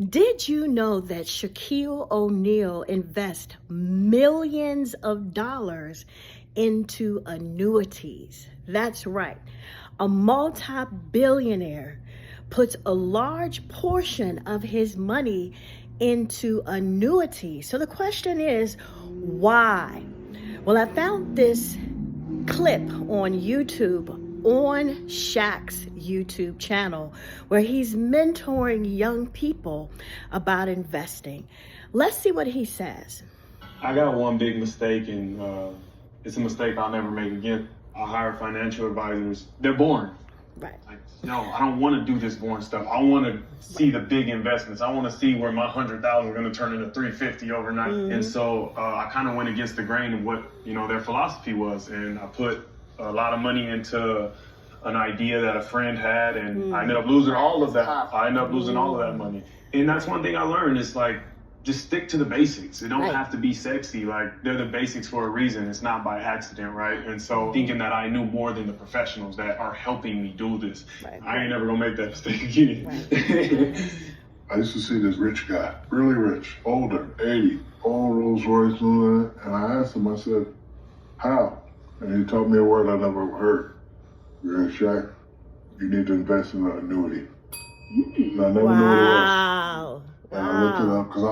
Did you know that Shaquille O'Neal invests millions of dollars into annuities? That's right. A multi-billionaire puts a large portion of his money into annuities. So the question is, why? Well, I found this clip on YouTube, on Shaq's YouTube channel, where he's mentoring young people about investing. Let's see what he says. I got one big mistake, and it's a mistake I'll never make again. I hire financial advisors. They're boring. Right. Like, no, I don't want to do this boring stuff. I want to see the big investments. I want to see where my 100,000 is going to turn into 350 overnight. And so I kind of went against the grain of what their philosophy was, and I put a lot of money into an idea that a friend had, and I ended up losing all of that. I ended up losing all of that money. And that's one thing I learned is like, just stick to the basics. It don't have to be sexy. Like, they're the basics for a reason. It's not by accident, right? And so thinking that I knew more than the professionals that are helping me do this, I ain't never gonna make that mistake again. I used to see this rich guy, really rich, older, 80, all Rolls Royce and all that. And I asked him, I said, how? And he told me a word I never heard. You're Shaq, you need to invest in an annuity. And I never knew what it was. And I looked it up because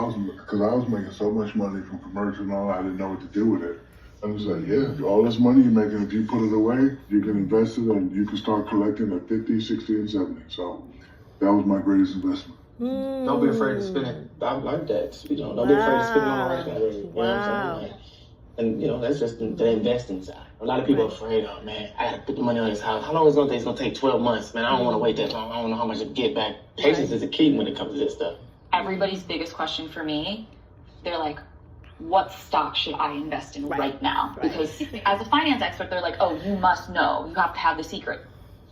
I was making so much money from commercial and all, I didn't know what to do with it. I was like, yeah, all this money you're making, if you put it away, you can invest it and you can start collecting at 50, 60, and 70. So that was my greatest investment. Don't be afraid to spend it. I like that. Don't be afraid to spend it on the right thing. You know what I'm saying? And that's just the investing side. A lot of people are afraid, oh man, I gotta put the money on this house. How long is it gonna take? It's gonna take 12 months. Man, I don't wanna wait that long. I don't know how much to get back. Patience is a key when it comes to this stuff. Everybody's biggest question for me, they're like, what stock should I invest in right now? Because as a finance expert, they're like, oh, you must know. You have to have the secret.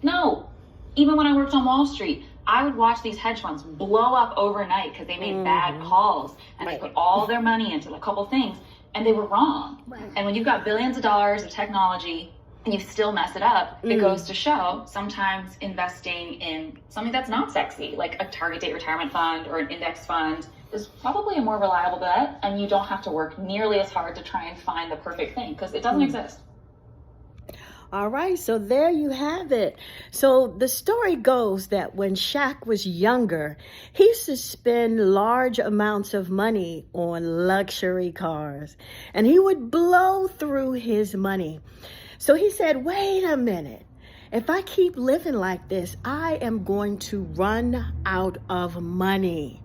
No. Even when I worked on Wall Street, I would watch these hedge funds blow up overnight because they made bad calls and they put all their money into a couple things and they were wrong. And when you've got billions of dollars of technology and you still mess it up, it goes to show sometimes investing in something that's not sexy, like a target date retirement fund or an index fund, is probably a more reliable bet, and you don't have to work nearly as hard to try and find the perfect thing because it doesn't exist. All right, so there you have it. So the story goes that when Shaq was younger, he used to spend large amounts of money on luxury cars, and he would blow through his money. So he said, wait a minute, if I keep living like this, I am going to run out of money.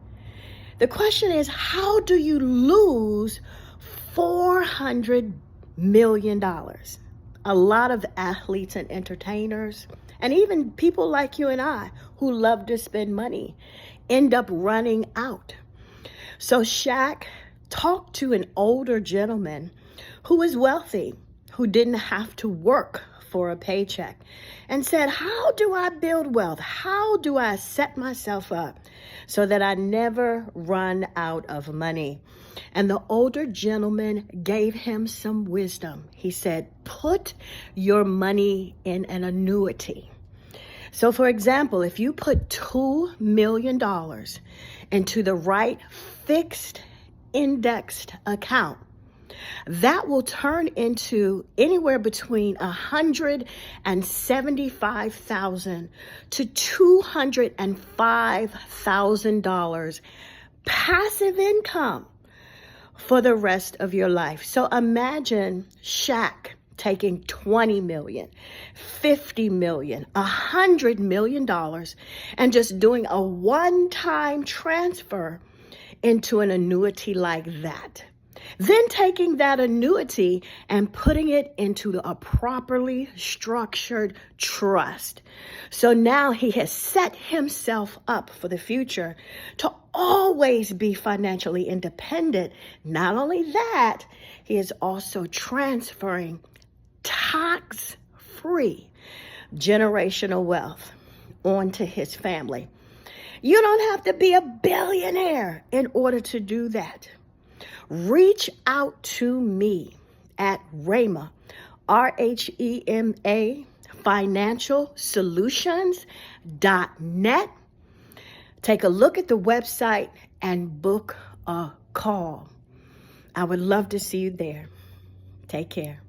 The question is, how do you lose $400 million? A lot of athletes and entertainers, and even people like you and I who love to spend money, end up running out. So Shaq talked to an older gentleman who was wealthy, who didn't have to work for a paycheck, and said, how do I build wealth? How do I set myself up so that I never run out of money? And the older gentleman gave him some wisdom. He said, put your money in an annuity. So for example, if you put $2 million into the right fixed indexed account, that will turn into anywhere between $175,000 to $205,000 passive income for the rest of your life. So imagine Shaq taking $20 million, $50 million, $100 million, and just doing a one-time transfer into an annuity like that. Then taking that annuity and putting it into a properly structured trust. So now he has set himself up for the future to always be financially independent. Not only that, he is also transferring tax-free generational wealth onto his family. You don't have to be a billionaire in order to do that. Reach out to me at Rhema, RHEMA, financialsolutions.net Take a look at the website and book a call. I would love to see you there. Take care.